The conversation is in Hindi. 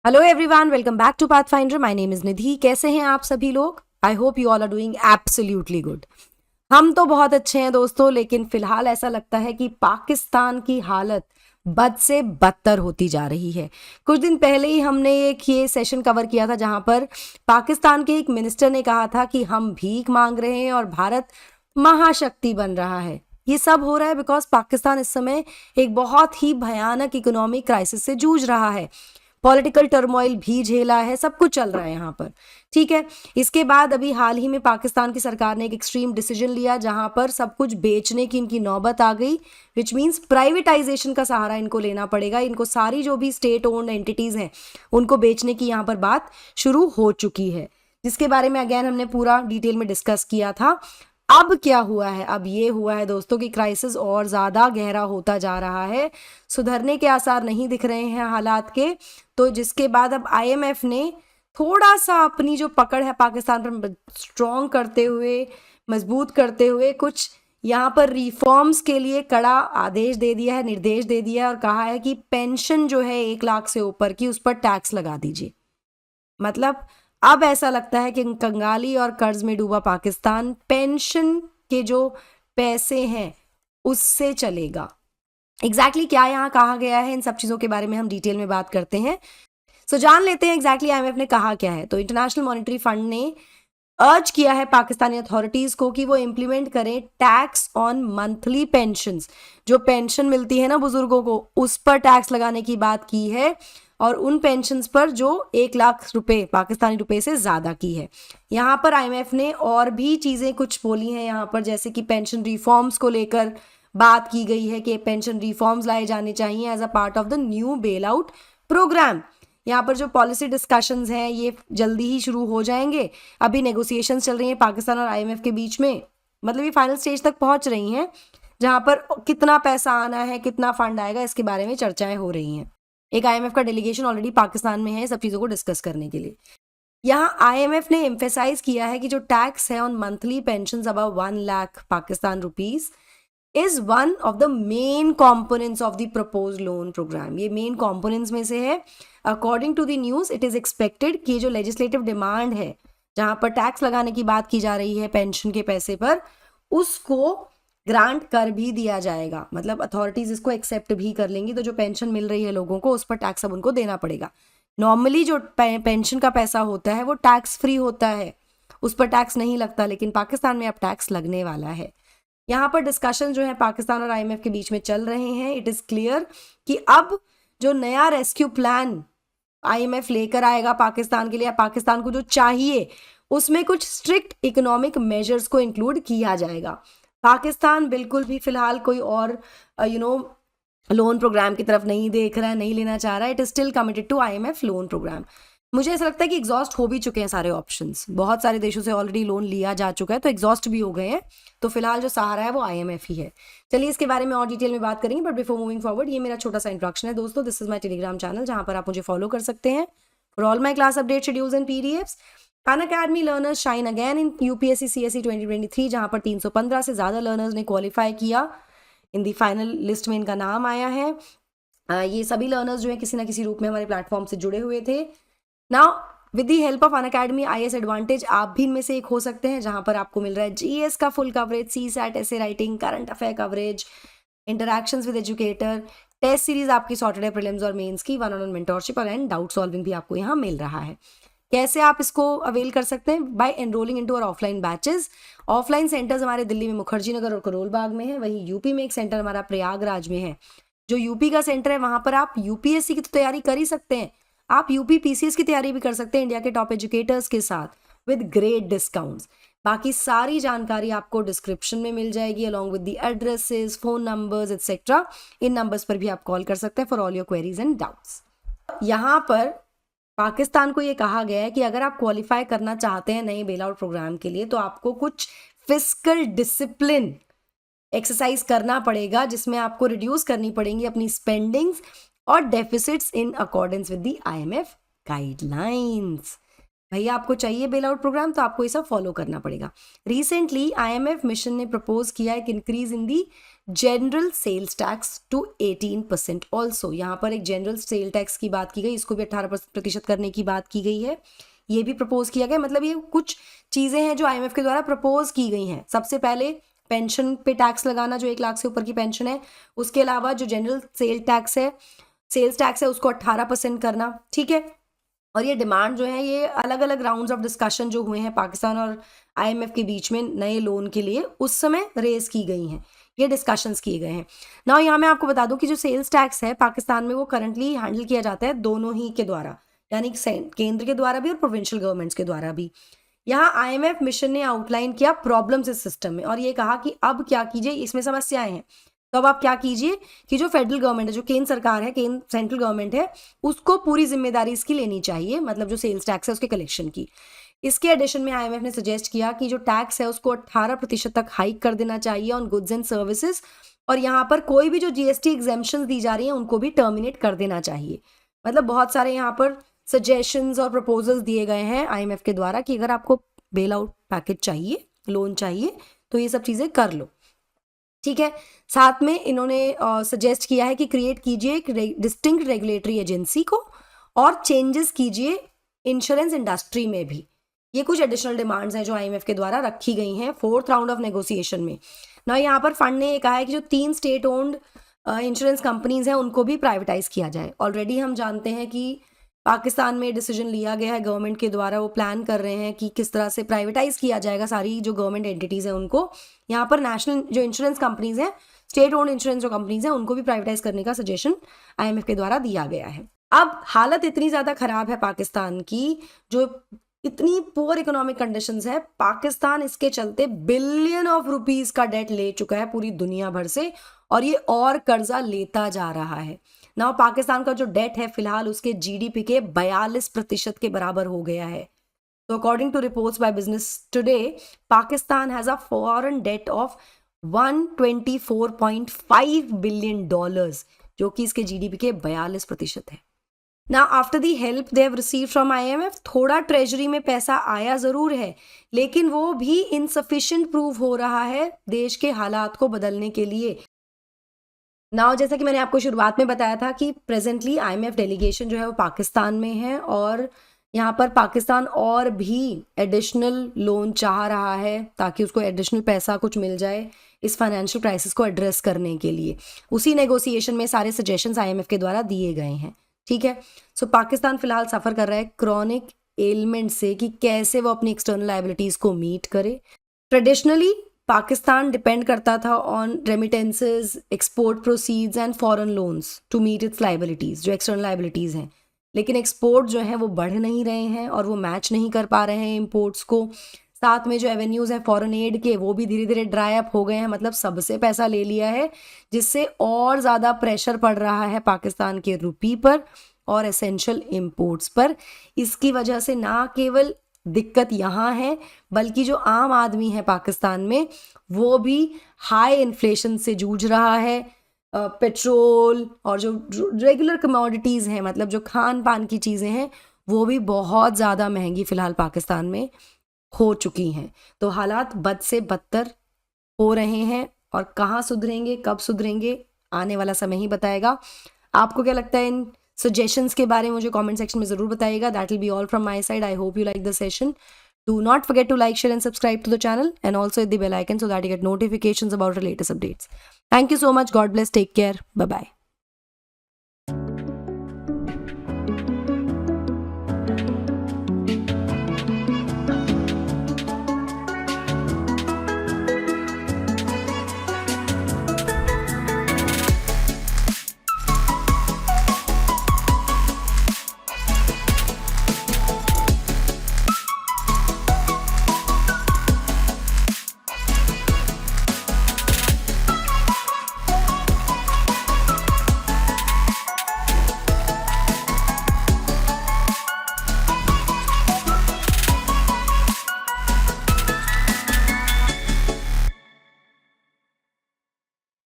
Hello everyone, welcome back to Pathfinder. My name is Nidhi. कैसे हैं आप सभी लोग? I hope you all are doing absolutely good. हम तो बहुत अच्छे हैं दोस्तों, लेकिन फिलहाल ऐसा लगता है कि पाकिस्तान की हालत बद से बदतर होती जा रही है। कुछ दिन पहले ही हमने एक ये सेशन कवर किया था जहां पर पाकिस्तान के एक मिनिस्टर ने कहा था कि हम भीख मांग रहे हैं और भारत महाशक्ति बन रहा है। ये सब हो रहा है बिकॉज पाकिस्तान इस समय एक बहुत ही भयानक इकोनॉमिक क्राइसिस से जूझ रहा है। पॉलिटिकल टर्मोइल भी झेला है, सब कुछ चल रहा है यहाँ पर। ठीक है, इसके बाद अभी हाल ही में पाकिस्तान की सरकार ने एक एक्सट्रीम डिसीजन लिया जहां पर सब कुछ बेचने की इनकी नौबत आ गई, विच मीन्स प्राइवेटाइजेशन का सहारा इनको लेना पड़ेगा। इनको सारी जो भी स्टेट ओन्ड एंटिटीज हैं उनको बेचने की यहाँ पर बात शुरू हो चुकी है, जिसके बारे में अगेन हमने पूरा डिटेल में डिस्कस किया था। अब क्या हुआ है? अब ये हुआ है दोस्तों कि क्राइसिस और ज़्यादा गहरा होता जा रहा है, सुधरने के आसार नहीं दिख रहे हैं हालात के। तो जिसके बाद अब आईएमएफ ने थोड़ा सा अपनी जो पकड़ है पाकिस्तान पर स्ट्रॉन्ग करते हुए, मजबूत करते हुए, कुछ यहाँ पर रिफॉर्म्स के लिए कड़ा आदेश दे दिया है, निर्देश दे दिया है और कहा है कि पेंशन जो है 1 लाख से ऊपर की, उस पर टैक्स लगा दीजिए। मतलब अब ऐसा लगता है कि कंगाली और कर्ज में डूबा पाकिस्तान पेंशन के जो पैसे हैं उससे चलेगा। एग्जैक्टली क्या यहाँ कहा गया है, इन सब चीज़ों के बारे में हम डिटेल में बात करते हैं। सो जान लेते हैं एग्जैक्टली आईएमएफ ने कहा क्या है। तो इंटरनेशनल मॉनेटरी फंड ने अर्ज किया है पाकिस्तानी अथॉरिटीज को कि वो इम्प्लीमेंट करें टैक्स ऑन मंथली पेंशन्स। जो पेंशन मिलती है ना बुजुर्गों को, उस पर टैक्स लगाने की बात की है, और उन पेंशन्स पर जो 1 लाख रुपए पाकिस्तानी रुपए से ज़्यादा की है। यहाँ पर आईएमएफ ने और भी चीज़ें कुछ बोली हैं यहाँ पर, जैसे कि पेंशन रिफॉर्म्स को लेकर बात की गई है कि पेंशन रिफॉर्म्स लाए जाने चाहिए as a part of the new bailout programme. यहाँ पर जो पॉलिसी डिस्कशंस हैं ये जल्दी ही शुरू हो जाएंगे। अभी नेगोशिएशंस चल रही हैं पाकिस्तान और आईएमएफ के बीच में, मतलब ये फाइनल स्टेज तक पहुंच रही हैं, जहाँ पर कितना पैसा आना है, कितना फंड आएगा, इसके बारे में चर्चाएं हो रही हैं। एक आईएमएफ का डेलीगेशन ऑलरेडी पाकिस्तान में है सब चीज़ों को डिस्कस करने के लिए। यहाँ आईएमएफ ने एम्फेसाइज किया है कि जो टैक्स है on monthly pension above 1 lakh Pakistan rupees is one of the main components of the propose loan programme. ये मेन कॉम्पोनेंट्स में से है। According to the news it is expected कि जो लेजिस्लेटिव डिमांड है जहां पर टैक्स लगाने की बात की जा रही है पेंशन के पैसे पर, उसको ग्रांट कर भी दिया जाएगा। मतलब अथॉरिटीज इसको एक्सेप्ट भी कर लेंगी, तो जो पेंशन मिल रही है लोगों को उस पर टैक्स अब उनको देना पड़ेगा। नॉर्मली जो पेंशन का पैसा होता है वो टैक्स फ्री होता है, उस पर टैक्स नहीं लगता, लेकिन पाकिस्तान में अब टैक्स लगने वाला है। यहाँ पर डिस्कशन जो है पाकिस्तान और आईएमएफ के बीच में चल रहे हैं। इट इज़ क्लियर कि अब जो नया रेस्क्यू प्लान आईएमएफ लेकर आएगा पाकिस्तान के लिए, पाकिस्तान को जो चाहिए उसमें कुछ स्ट्रिक्ट इकोनॉमिक मेजर्स को इंक्लूड किया जाएगा। पाकिस्तान बिल्कुल भी फिलहाल कोई और लोन प्रोग्राम की तरफ नहीं देख रहा है, नहीं लेना चाह रहा है। It is still committed to IMF loan programme. मुझे ऐसा लगता है कि एग्जॉस्ट हो भी चुके हैं सारे ऑप्शंस, बहुत सारे देशों से ऑलरेडी लोन लिया जा चुका है, तो एग्जॉस्ट भी हो गए हैं। तो फिलहाल जो सहारा है वो आईएमएफ ही है। चलिए इसके बारे में और डिटेल में बात करेंगे, बट बिफोर मूविंग फॉरवर्ड ये मेरा छोटा सा इंट्रोडक्शन है दोस्तों। This is my Telegram channel जहां पर आप मुझे फॉलो कर सकते हैं for all my class update schedules and PDFs. Unacademy learners shine again in UPSC CSE 2023, जहां पर 315 से ज़्यादा लर्नर्स ने क्वालिफाई किया। इन दी फाइनल लिस्ट में इनका नाम आया है। ये सभी लर्नर्स जो है किसी ना किसी रूप में हमारे प्लेटफॉर्म से जुड़े हुए थे। Now with the help of Unacademy IAS advantage आप भी इनमें से एक हो सकते हैं, जहां पर आपको मिल रहा है जीएस का full coverage, CSAT, essay writing, current affair coverage, interactions with educator, test series आपकी सॉर्टेड है प्रीलिम्स और मेंस की, वन ऑन वन मेंटोरशिप और एंड डाउट सॉल्विंग भी आपको यहाँ मिल रहा है। कैसे आप इसको अवेल कर सकते हैं? By enrolling into our offline batches. Offline centres हमारे दिल्ली में मुखर्जी नगर और करोल बाग में है, वहीं यूपी में एक सेंटर हमारा प्रयागराज में है। जो यूपी का सेंटर है वहां पर आप यूपीएससी की तो तैयारी कर ही सकते हैं, आप यूपी पीसीएस की तैयारी भी कर सकते हैं इंडिया के टॉप एजुकेटर्स के साथ विद ग्रेट डिस्काउंट्स। बाकी सारी जानकारी आपको डिस्क्रिप्शन में मिल जाएगी along with the addresses, phone numbers etcetera. In numbers पर भी आप कॉल कर सकते हैं for all your queries and doubts. यहाँ पर पाकिस्तान को ये कहा गया है कि अगर आप क्वालिफाई करना चाहते हैं नए बेल आउट प्रोग्राम के लिए, तो आपको कुछ फिस्कल डिसिप्लिन एक्सरसाइज करना पड़ेगा, जिसमें आपको रिड्यूस करनी पड़ेंगी अपनी स्पेंडिंग्स और deficits in accordance with the IMF guidelines. भैया आपको चाहिए बेल आउट प्रोग्राम तो आपको ये सब फॉलो करना पड़ेगा। रिसेंटली IMF मिशन ने प्रपोज किया है कि increase in the general sales tax to 18% also. यहाँ पर एक जनरल सेल टैक्स की बात की गई, इसको भी 18% करने की बात की गई है, ये भी प्रपोज किया गया। मतलब ये कुछ चीज़ें हैं जो IMF के द्वारा प्रपोज की गई हैं। सबसे पहले पेंशन पे टैक्स लगाना, जो 1 लाख से ऊपर की पेंशन है, उसके अलावा जो जनरल सेल्स टैक्स है उसको 18% करना, ठीक है। और ये डिमांड जो है ये अलग अलग राउंड्स ऑफ डिस्कशन जो हुए हैं पाकिस्तान और IMF के बीच में नए लोन के लिए, उस समय रेज की गई हैं, ये डिस्कशंस किए गए हैं ना। यहाँ मैं आपको बता दूं कि जो सेल्स टैक्स है पाकिस्तान में वो करंटली हैंडल किया जाता है दोनों ही के द्वारा, यानी केंद्र के द्वारा भी और प्रोविंशियल गवर्नमेंट्स के द्वारा भी। यहाँ IMF मिशन ने आउटलाइन किया प्रॉब्लम्स इस सिस्टम में और ये कहा कि अब क्या कीजिए, इसमें समस्याएं हैं, तो अब आप क्या कीजिए कि जो फेडरल गवर्नमेंट है, जो केंद्र सरकार है, केंद्र सेंट्रल गवर्नमेंट है, उसको पूरी जिम्मेदारी इसकी लेनी चाहिए, मतलब जो सेल्स टैक्स है उसके कलेक्शन की। इसके एडिशन में IMF ने सजेस्ट किया कि जो टैक्स है उसको 18% तक हाइक कर देना चाहिए ऑन गुड्स एंड सर्विसेज, और यहाँ पर कोई भी जो GST एग्जेम्पशन दी जा रही है उनको भी टर्मिनेट कर देना चाहिए। मतलब बहुत सारे यहाँ पर सजेशंस और प्रपोजल्स दिए गए हैं IMF के द्वारा कि अगर आपको बेल आउट पैकेज चाहिए, लोन चाहिए, तो ये सब चीज़ें कर लो, ठीक है। साथ में इन्होंने सजेस्ट किया है कि क्रिएट कीजिए एक डिस्टिंक्ट रेगुलेटरी एजेंसी को और चेंजेस कीजिए इंश्योरेंस इंडस्ट्री में भी। ये कुछ एडिशनल डिमांड्स हैं जो IMF के द्वारा रखी गई हैं 4th राउंड ऑफ नेगोशिएशन में ना। यहाँ पर फंड ने ये कहा है कि जो 3 स्टेट ओन्ड इंश्योरेंस कंपनीज हैं उनको भी प्राइवेटाइज किया जाए। ऑलरेडी हम जानते हैं कि पाकिस्तान में डिसीजन लिया गया है गवर्नमेंट के द्वारा, वो प्लान कर रहे हैं कि किस तरह से प्राइवेटाइज किया जाएगा सारी जो गवर्नमेंट एंटिटीज़ हैं उनको। यहाँ पर नेशनल जो इंश्योरेंस कंपनीज हैं, स्टेट ओन्ड इंश्योरेंस जो कंपनीज हैं, उनको भी प्राइवेटाइज करने का सजेशन IMF के द्वारा दिया गया है। अब हालत इतनी ज़्यादा ख़राब है पाकिस्तान की, जो इतनी पुअर इकोनॉमिक कंडीशंस है, पाकिस्तान इसके चलते बिलियन ऑफ रुपीज़ का डेट ले चुका है पूरी दुनिया भर से, और ये और कर्जा लेता जा रहा है ना। पाकिस्तान का जो डेट है फिलहाल उसके GDP के 42% के बराबर हो गया है। तो according to reports by business today, Pakistan has a foreign debt of $124.5 billion, जो कि इसके GDP के 42% है। ना after the help they have receive from IMF, थोड़ा ट्रेजरी में पैसा आया ज़रूर है, लेकिन वो भी इनसफिशिएंट प्रूव हो रहा है देश के हालात को बदलने के लिए। नाउ जैसा कि मैंने आपको शुरुआत में बताया था कि प्रेजेंटली IMF डेलीगेशन जो है वो पाकिस्तान में है, और यहाँ पर पाकिस्तान और भी एडिशनल लोन चाह रहा है ताकि उसको एडिशनल पैसा कुछ मिल जाए इस फाइनेंशियल क्राइसिस को एड्रेस करने के लिए। उसी नेगोशिएशन में सारे सजेशंस IMF के द्वारा दिए गए हैं, ठीक है। सो पाकिस्तान फिलहाल सफ़र कर रहा है क्रॉनिक एलिमेंट से कि कैसे वो अपनी एक्सटर्नल लाइबिलिटीज़ को मीट करे। ट्रेडिशनली पाकिस्तान डिपेंड करता था on remittances, export proceeds and foreign loans to meet its liabilities, जो एक्सटर्नल लाइबिलिटीज़ हैं। लेकिन एक्सपोर्ट जो हैं वो बढ़ नहीं रहे हैं और वो मैच नहीं कर पा रहे हैं इम्पोर्ट्स को। साथ में जो एवेन्यूज़ हैं फॉरेन एड के, वो भी धीरे धीरे ड्राई अप हो गए हैं, मतलब सबसे पैसा ले लिया है, जिससे और ज़्यादा प्रेशर पड़ रहा है पाकिस्तान के रुपी पर और एसेंशियल इम्पोर्ट्स पर। इसकी वजह से ना केवल दिक्कत यहाँ है, बल्कि जो आम आदमी है पाकिस्तान में वो भी हाई इन्फ्लेशन से जूझ रहा है। पेट्रोल और जो रेगुलर कमोडिटीज़ हैं, मतलब जो खान पान की चीज़ें हैं, वो भी बहुत ज़्यादा महंगी फ़िलहाल पाकिस्तान में हो चुकी हैं। तो हालात बद से बदतर हो रहे हैं, और कहाँ सुधरेंगे, कब सुधरेंगे, आने वाला समय ही बताएगा। आपको क्या लगता है इन सजेशंस के बारे में मुझे कमेंट सेक्शन में ज़रूर बताइएगा। That will be all from my side. I hope you like the session. Do not forget to like, share and subscribe to the channel, and also hit the bell icon so that you get notifications about the latest updates. Thank you so much. God bless. Take care. Bye-bye.